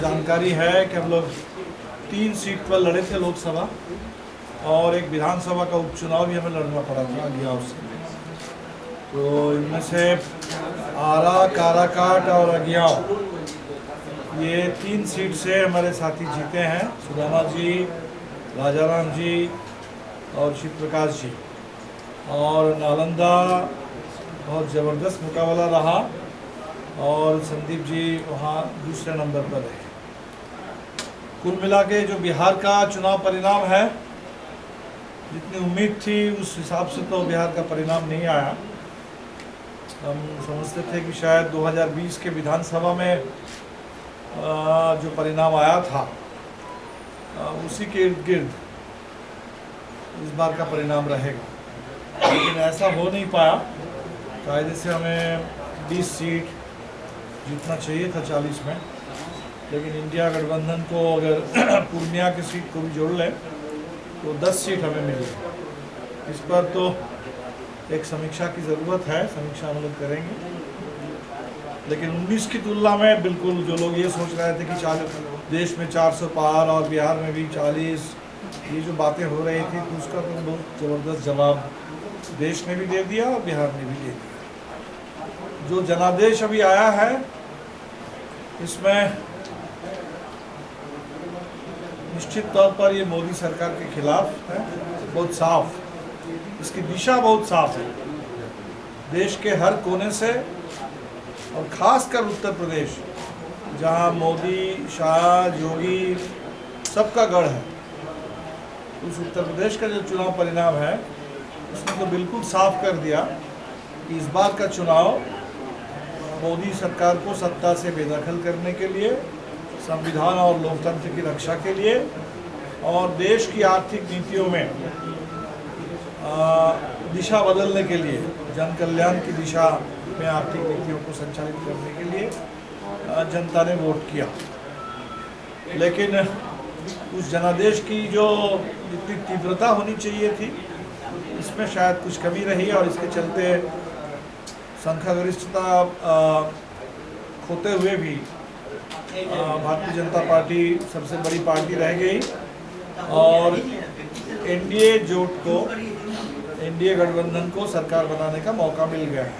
जानकारी है कि हम लोग 3 सीट पर लड़े थे लोकसभा और एक विधानसभा का उपचुनाव भी हमें लड़ना पड़ा था अगियाव से। तो इनमें से आरा, काराकाट और अगियाव, ये 3 सीट से हमारे साथी जीते हैं, सुदामा जी, राजाराम जी और शिव प्रकाश जी। और नालंदा बहुत ज़बरदस्त मुकाबला रहा और संदीप जी वहाँ दूसरे नंबर पर रहे। कुल मिला के जो बिहार का चुनाव परिणाम है, जितनी उम्मीद थी उस हिसाब से तो बिहार का परिणाम नहीं आया। हम समझते थे कि शायद 2020 के विधानसभा में जो परिणाम आया था उसी के इर्द गिर्द इस बार का परिणाम रहेगा, लेकिन ऐसा हो नहीं पाया। कायदे से हमें 20 सीट जीतना चाहिए था 40 में, लेकिन इंडिया गठबंधन को अगर पूर्णिया की सीट को भी जोड़ लें तो 10 सीट हमें मिली। इस पर तो एक समीक्षा की ज़रूरत है, समीक्षा हम लोग करेंगे। लेकिन 19 की तुलना में बिल्कुल जो लोग ये सोच रहे थे कि देश में 400 पार और बिहार में भी 40, ये जो बातें हो रही थी तो उसका तो बहुत ज़बरदस्त जवाब देश ने भी दे दिया और बिहार ने भी दे दिया। जो जनादेश अभी आया है इसमें निश्चित तौर पर ये मोदी सरकार के खिलाफ है, बहुत साफ, इसकी दिशा बहुत साफ है। देश के हर कोने से और ख़ासकर उत्तर प्रदेश, जहां मोदी, शाह, योगी सबका गढ़ है, उस उत्तर प्रदेश का जो चुनाव परिणाम है उसने तो बिल्कुल साफ कर दिया कि इस बार का चुनाव मोदी सरकार को सत्ता से बेदखल करने के लिए, संविधान और लोकतंत्र की रक्षा के लिए और देश की आर्थिक नीतियों में दिशा बदलने के लिए, जन कल्याण की दिशा में आर्थिक नीतियों को संचालित करने के लिए जनता ने वोट किया। लेकिन उस जनादेश की जो जितनी तीव्रता होनी चाहिए थी इसमें शायद कुछ कमी रही और इसके चलते संख्यागरिष्ठता खोते हुए भी भारतीय जनता पार्टी सबसे बड़ी पार्टी रह गई और एनडीए जोट को, एनडीए गठबंधन को सरकार बनाने का मौका मिल गया है।